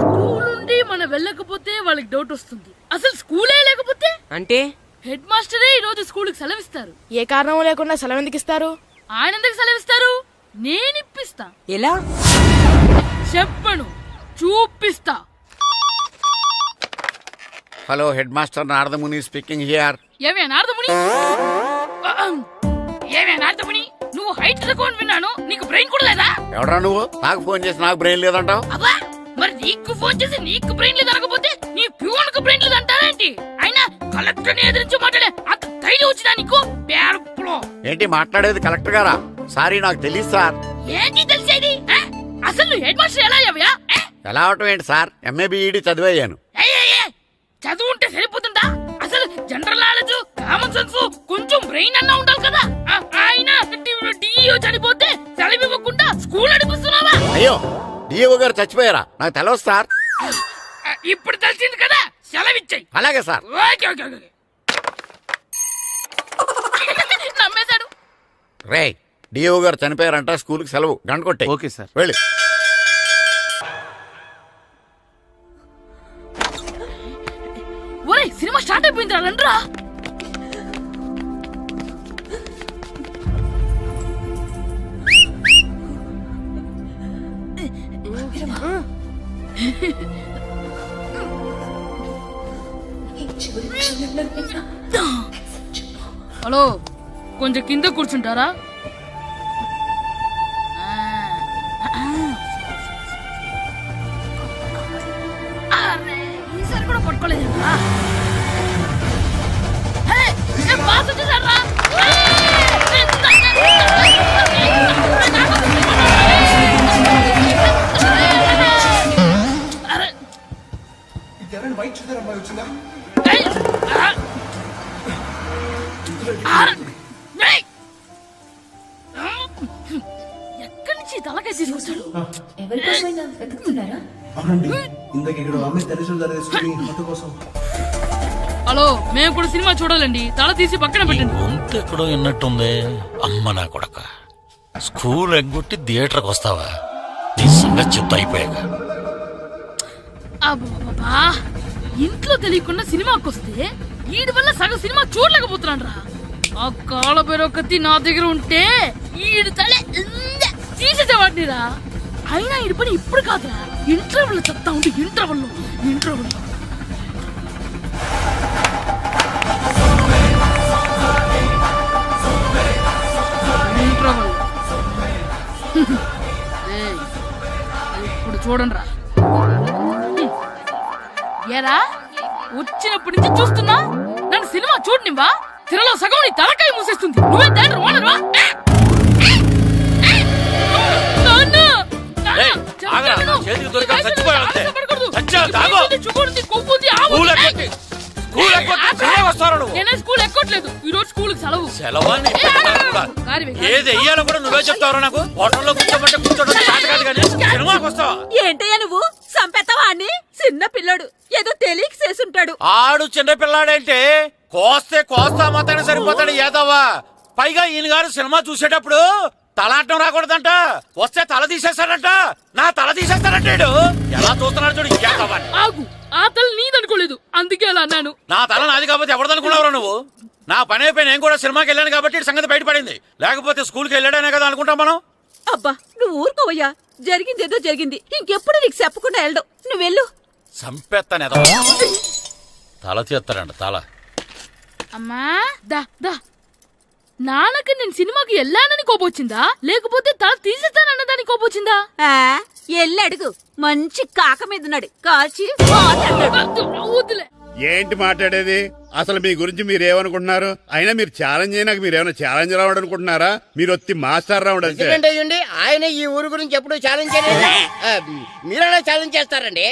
స్కూల్ నుండి మనం వెళ్ళకపోతే వాళ్ళకి డౌట్ వస్తుంది. అసలు స్కూలే లేకపోతే అంటే హెడ్ మాస్టరే ఈ రోజు స్కూల్ కి సెలవిస్తారు. ఏ కారణం లేకుండా సెలవు ఎందుకు ఇస్తారు? ఆయన ఎందుకు సెలవిస్తారు? నేను ఇప్పిస్తా. ఎలా చెప్పను, చూపిస్తా. Hello head master Naradamuni speaking here. ఏమే నారదముని, ఏమే నారదముని, నువ్వు హైట్ తక్కువ విన్నాను, నీకు బ్రెయిన్ కూడా లేదా? ఎవడా నువ్వు? నాకు ఫోన్ చేసి నాకు బ్రెయిన్ లేదంటావు? అబ్బా, మరి నీకు ఫోన్ చేసి నీకు బ్రెయిన్ లేదు అనకపోతే నీ ప్యూన్ కు బ్రెయిన్ లేదు అంటారేంటి? అయినా కలెక్టర్ ని ఎదిరించి మాట్లాడే అంత ధైర్యం వచ్చినా నీకు? పేరులో ఏంటి మాట్లాడేది కలెక్టర్ గారా? సారీ నాకు తెలియదు సార్. ఏంటి తెలిసేది? అసలు నువ్వు హెడ్ మాస్టర్ ఎలా అయ్యావయ్యా? ఎలా అవటం ఏంటి సార్? MA B Ed చదివయ్యాను. చదువు ఉంటే సరిపోతుందా? అసలు జనరల్ నాలెడ్జ్, కామన్ సెన్స్, కొంచెం బ్రెయిన్ అన్నా ఉండాలి కదా. ఆయన డిఇఓ చనిపోతే సెలవు ఇవ్వకుండా స్కూల్ నడిపిస్తున్నావా? అయ్యో, డిఓ గారు చచ్చిపోయారా? నాకు తెలియదు సార్. ఇప్పుడు తెలిసింది కదా, సెలవిచ్చాయి. అలాగే సార్. Okay okay okay. నమ్మేశాడు. రే, డిఓ గారు చనిపోయారంట, స్కూల్కి సెలవు, గంట కొట్టే. Okay sir. వెళ్ళి. ఒరేయ్, సినిమా స్టార్ట్ అయిపోయింది రండ్రా. హలో, కొంచెం కింద కూర్చుంటారా? అరే, ఈసారి కూడా పట్టుకోలేదా? బాస్ వచ్చేసారా? ఎక్కడి నుంచి తలకాయ తీసుకొచ్చాడు? హలో, మేము కూడా సినిమా చూడాలండి. తల తీసి పక్కన పెట్టండి. గొంతు ఎక్కడో విన్నట్టుంది. అమ్మ నా కొడక, స్కూల్ ఎగ్గొట్టి థియేటర్కి వస్తావా? నీ సంగతి చెప్తా అయిపోయాక. అబ్బా, ఇంట్లో తెలియకుండా సినిమాకి వస్తే వీడి వల్ల సగం సినిమా చూడలేకపోతున్నాను రా. ఆ కాళ్ళ బెరొకతి నా దగ్గర ఉంటే ఈడు తలే తీసేసేవాడిని రా. అయినా ఈడి పని ఇప్పుడు కాదురా, ఇంటర్వెల్ చెప్తా ఉంటే ఇంటర్వెల్ ఇప్పుడు చూడండి రా. ఏరా, వచ్చినప్పటి నుంచి చూస్తున్నా, నన్ను సినిమా చూడనివ్వా? తిరలో సగం నీ తలకాయ మూసేస్తుంది. నువ్వే థియేటర్ ఓనర్వా? స్కూల్ ఎక్కట్లేదు, ఈ రోజు స్కూల్ సెలవు. ఏది వెయ్యాలో కూడా నువ్వే చెప్తావు. నాకు హోటల్లో కూర్చోబట్టే కూర్చోడం కాదు కానీ సినిమాకి వస్తావా? ఏంటయ్యా నువ్వు? సంపెత్తవా అని? చిన్న పిల్లడు ఏదో తెలియక చేసుంటాడు. ఆడు చిన్న పిల్లాడంటే కోస్తే కోస్తా మాత్రమే సరిపోతాడు ఏదవ్వా. పైగా ఈయన గారు సినిమా చూసేటప్పుడు తలాటం రాకూడదంట, వస్తే తల తీసేస్తాడంట. నా తల తీసేస్తాడంటాడు. ఎలా చూస్తున్నాడు చూడు. ఏదవ్వా, ఆ తల నీదనుకోలేదు, అందుకే అలా అన్నాను. నా తల నాది కాబట్టి ఎవరిదనుకున్నావురా నువ్వు? నా పని అయిపోయి నేను కూడా సినిమాకి వెళ్ళాను కాబట్టి సంగతి బయటపడింది. లేకపోతే స్కూల్కి వెళ్ళాడనే కదా అనుకుంటాం మనం. అబ్బా, నువ్వు ఊరుకోవయ్యా. జరిగిందేదో జరిగింది, ఇంకెప్పుడు నీకు చెప్పకుండా వెళ్ళడం. నువ్వెళ్ళు. సంపెత్తాను ఏదో తల తీస్తాడంట తల. అమ్మా దా దా, నాన్నకి నేను సినిమాకి వెళ్ళానని కోపొచ్చిందా, లేకపోతే తల తీసేస్తానన్నదాని కోపొచ్చిందా? ఎల్లు అడుగు. మంచి కాక మీద ఉన్నాడు, కాల్చి వద్దులే. ఏంటి మాట్లాడేది? అసలు మీ గురించి మీరేమనుకుంటున్నారు? అయినా మీరు ఛాలెంజ్ అయినాక మీరేమైనా ఛాలెంజ్ రావడం అనుకుంటున్నారా? మీరు వచ్చి మాస్టర్ రావడం అంటే. ఆయన ఈ ఊరు గురించి ఎప్పుడు ఛాలెంజ్ చేయలేదు. మీరెలా ఛాలెంజ్ చేస్తారండి?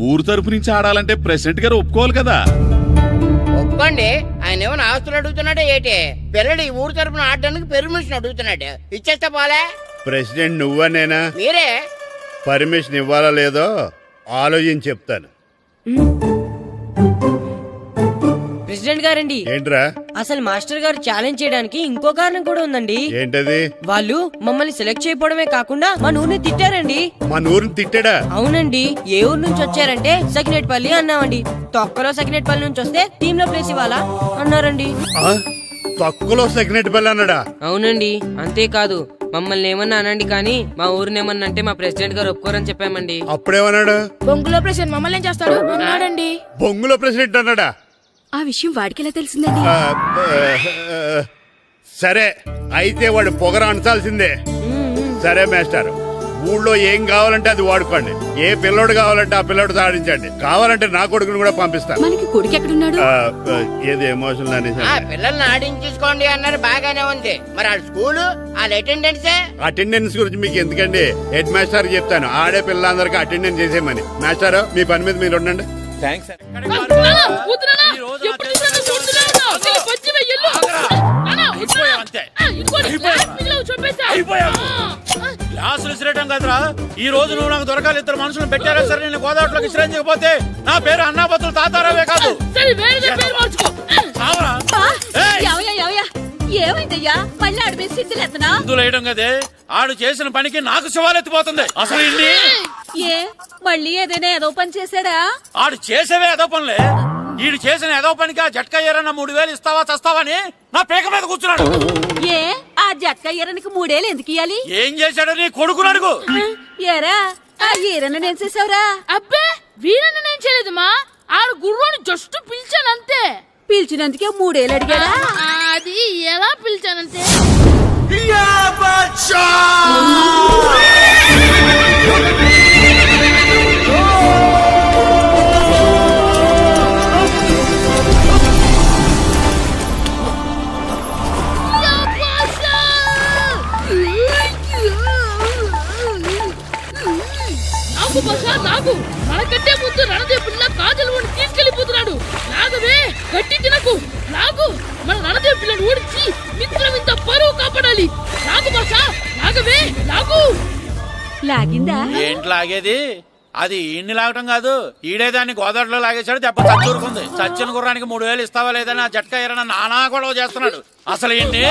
ఊరు తరపు నుంచి ఆడాలంటే ప్రెసిడెంట్ గారు ఒప్పుకోవాలి కదా. ఒప్పుకోండి. ఆయన ఏమైనా ఆస్తులు అడుగుతున్నాడే ఏంటి? పిల్లడు ఈ ఊరు తరపున ఆడడానికి పెర్మిషన్ అడుగుతున్నాడు, ఇచ్చేస్తే పోలే. ప్రెసిడెంట్ నువ్వా నేనా? మీరే. పర్మిషన్ ఇవ్వాలా లేదో ఆలోచించి చెప్తాను. ప్రెసిడెంట్ గారండి, ఏంట్రా? అసలు మాస్టర్ గారు ఛాలెంజ్ చేయడానికి ఇంకో కారణం కూడా ఉందండి. ఏంటది? వాళ్ళు మమ్మల్ని సెలెక్ట్ చేయకపోవడమే కాకుండా మా ఊరిని తిట్టారండి. మా ఊరిని తిట్టాడా? అవునండి. ఏ ఊరు నుంచి వచ్చారంటే సకినేట్పల్లి అన్నామండి. తొక్కలో సకినేట్పల్లి నుంచి వస్తే టీమ్ లో ప్లేస్ ఇవ్వాలా అన్నారండి. తక్కువలో సెకండ్ పిల్ల అన్నాడా? అవునండి, అంతేకాదు మమ్మల్ని ఏమన్నా అనండి కానీ మా ఊరిని ఏమన్నా అంటే మా ప్రెసిడెంట్ గారు ఒప్పుకోరని చెప్పామండి. అప్పుడేమన్నాడు? బొంగులో ప్రెసిడెంట్ మమ్మల్ని ఏం చేస్తాడు అన్నాడండి. బొంగులో ప్రెసిడెంట్ అన్నాడా? ఆ విషయం వాడికి ఎలా తెలిసిందండి? సరే అయితే వాడు పొగర అంచాల్సిందే. సరే మేస్టర్, ఊళ్ళో ఏం కావాలంటే అది వాడుకోండి. ఏ పిల్లోడు కావాలంటే ఆ పిల్లోడు సాధించండి. కావాలంటే నా కొడుకుని కూడా పంపిస్తాను. మనకి కొడుకు ఎక్కడున్నాడు? ఏది ఎమోషనల్ అనేసి పిల్లల్ని ఆడించేసుకోండి అన్నారు, బాగానే ఉంది. మరి ఆ స్కూలు వాళ్ళ అటెండెన్స్ గురించి మీకు ఎందుకండి, హెడ్ మాస్టర్ చెప్తాను. ఆడే పిల్లలందరికీ అటెండెన్స్ చేసేయమని. మాస్టర్ మీ పని మీద మీరు ఉండండి. Thanks sir. గ్లాసులు విసిరేయటం కదరా, ఈ రోజు నువ్వు నాకు దొరకాలి. ఇద్దరు మనుషులు పెట్టారా సరే, నేను గోదావరిలోకి విసిరించకపోతే నా పేరు అన్నాపతులు తాతారావే కాదు. ఏమైందయ్యా? మళ్ళీ ఆడిపోయి సిద్ధులు ఎత్తనా? ముందులు వేయడం కదే, ఆడు చేసిన పనికి నాకు శివాలెత్తిపోతుంది. అసలు ఇన్ని ఏ మళ్ళీ ఏదైనా ఏదో పని చేశాడా? ఆడు చేసేవే ఏదో పనులే. ఈడు చేసిన ఏదో పనికి ఆ జట్కా ఏరన్న 3000 ఇస్తావా చస్తావని నా పేక మీద కూర్చున్నాడు. ఏ ఆ జట్కా ఈరనికి 3 ఏళ్ళు ఎందుకు ఇయ్యాలి? ఏం చేశాడో నీ కొడుకుని అడుగు. ఏరా ఆ ఈరన్న నేను చేసావురా? అబ్బే వీరన్న నేను చేయలేదు మా, ఆడు గుర్రాన్ని జస్ట్ పిలిచానంతే. పిలిచినందుకే 3 ఏళ్ళు అడిగాడా? అది ఎలా పిలిచానంటే నాకు మనకంటే ముందు రణదేవుడిన కాజలవాడిని తీసుకెళ్లిపోతున్నాడు. లాగవే, గట్టి తినకు, లాగు. మన రణదేవు పిల్లని ఓడించి మిత్రమింత పరువు కాపాడాలి. లాగు బాషా, లాగవే, లాగు. లాగిందా? ఏంటి లాగేది? అది ఈయన్ని లాగటం కాదు, ఈడే దాన్ని గోదావరిలో లాగేశాడు. దెబ్బ చచ్చూరుకుంది. చచ్చిన గుర్రానికి 3000 ఇస్తావా లేదని ఆ జట్కా ఏరన్న నానా గొడవ చేస్తున్నాడు. అసలు ఏంటి?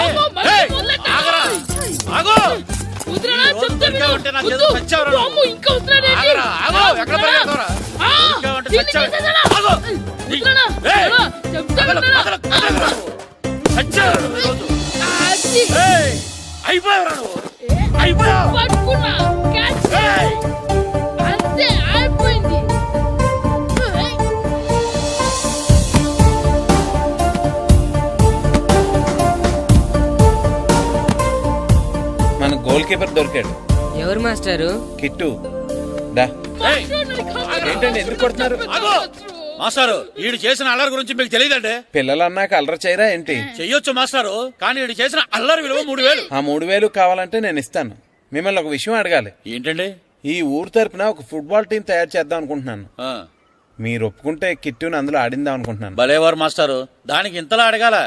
అంతే అయిపోయింది. మన గోల్ కీపర్ దొరికాడు. ఎవరు మాస్టారు? కిట్టు దా. ఏంటండి ఎందుకు కొడుతున్నారు? మాస్టారు, ఈడు చేసిన అల్లరి గురించి మీకు తెలియదండి. పిల్లలు అన్నాక అల్లరి చేయరా ఏంటి? చెయ్యొచ్చు మాస్టారు, కానీ ఈడు చేసిన అల్లరి విలువ 3000. ఆ 3000 కావాలంటే నేను ఇస్తాను. మిమ్మల్ని ఒక విషయం అడగాలి. ఏంటండి? ఈ ఊరు తరపున ఒక ఫుట్బాల్ టీం తయారు చేద్దాం అనుకుంటున్నాను. మీరు ఒప్పుకుంటే కిట్టుని అందులో ఆడిందాం అనుకుంటున్నాను. భలేవారు మాస్టారు, దానికి ఇంతలా అడగాల?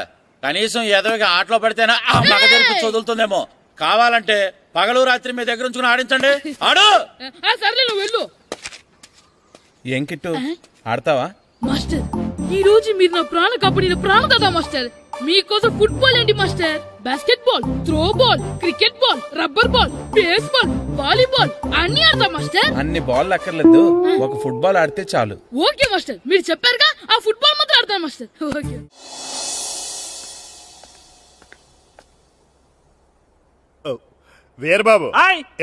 కనీసం ఎదవిగా ఆటలో పడితేనా ఆ మగ తెరిపి చదువుతుందేమో. కావాలంటే పగలు రాత్రి మీ దగ్గర ఉంచుకుని ఆడించండి. ఆడు. సర్లే నువ్వు వెళ్ళు. ఏం కిట్టు ఆడతావా? మాస్టర్, ఈ రోజు మీరు నా ప్రాణ కాపాడిన ప్రాణదాత మాస్టర్. మీకోసం ఫుట్బాల్ ఏంటి master, basket ball, throw ball, cricket ball, rubber ball, base ball, volleyball అన్ని ఆడతా మాస్టర్. అన్ని బాల్ అక్కర్లేదు, ఒక ఫుట్బాల్ ఆడితే చాలు. ఓకే మాస్టర్, మీరు చెప్పారుగా, ఆ ఫుట్బాల్ మాత్రం ఆడతాను మాస్టర్. ఓకే. వీరబాబు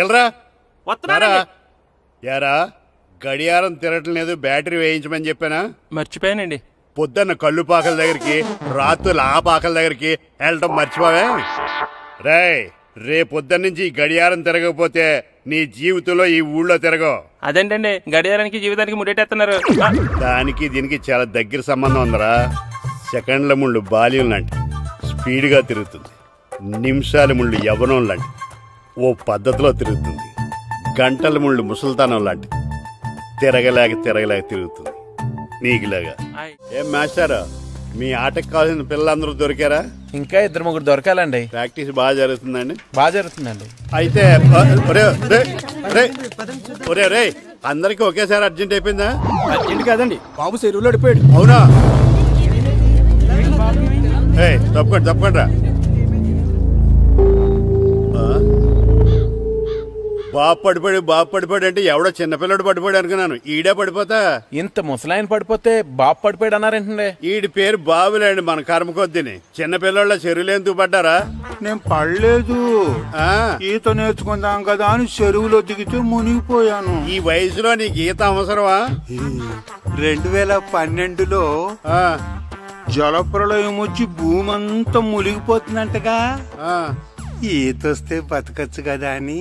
ఎల్రా యారా, గడియారం తిరగట్లేదు, బ్యాటరీ వేయించమని చెప్పానా? మర్చిపోయానండి. పొద్దున్న కళ్ళు పాకల దగ్గరికి, రాత్రులు ఆ పాకల దగ్గరికి వెళ్ళటం మర్చిపోవే? రేపొద్దున్న నుంచి ఈ గడియారం తిరగకపోతే నీ జీవితంలో ఈ ఊళ్ళో తిరగవు. అదేంటండి, గడియారానికి జీవితానికి ముడేటేస్తున్నారు. దానికి దీనికి చాలా దగ్గర సంబంధం ఉందరా. సెకండ్ల ముళ్ళు బాల్యం లాంటి స్పీడ్గా తిరుగుతుంది. నిమిషాల ముళ్ళు యవ్వనం లాంటి ఓ పద్ధతిలో తిరుగుతుంది. గంటల ముళ్ళు ముసల్తానం లాంటి తిరగలేక తిరుగుతుంది నీకులాగా. ఏం మాస్టర్, మీ ఆటకు కావాల్సిన పిల్లలందరూ దొరికారా? ఇంకా 2-3 దొరకాలండి. ప్రాక్టీస్ బాగా జరుగుతుందండి? బాగా జరుగుతుందండి. అయితే ఒరే అందరికి ఒకేసారి అర్జెంట్ అయిపోయిందా? అర్జెంట్ కాదండి, బాబు చెరువులో అడిపోయాడు. అవునా? తప్పకుండా బాబు పడిపోయాడు అంటే ఎవడో చిన్నపిల్లడు పడిపోయాడు అనుకున్నాను. ఈడే పడిపోతా. ఇంత ముసలాయన పడిపోతే బాబు పడిపోయాడు అన్నారేంటండి? ఈడి పేరు బాబులేండి, మన కర్మ కొద్దిని. చిన్నపిల్లల చెరువులు ఎందుకు పడ్డారా? నేను పడలేదు, ఈత నేర్చుకుందాం కదా అని చెరువులో దిగితే మునిగిపోయాను. ఈ వయసులో నీకు ఈత అవసరమా? 2012లో జలప్రళయం వచ్చి భూమి అంతా మునిగిపోతుందంటగా. ఈతొస్తే బతకచ్చు కదా అని.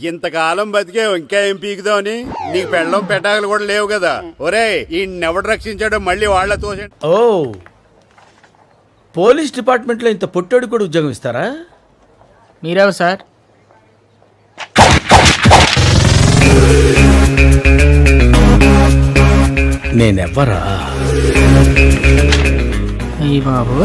ఇంతకాలం బతికే ఇంకా ఏం పీకుదామని? నీకు పెళ్ళం పెట్టాకలు కూడా లేవు కదా. ఒరే ఈయనెవడు రక్షించాడో మళ్ళీ వాళ్ళ తోసండి. ఓ, పోలీస్ డిపార్ట్మెంట్ లో ఇంత పొట్టోడు కూడా ఉద్యోగం ఇస్తారా? మీరెవరు సార్? నేనెవ్వరా? బాబు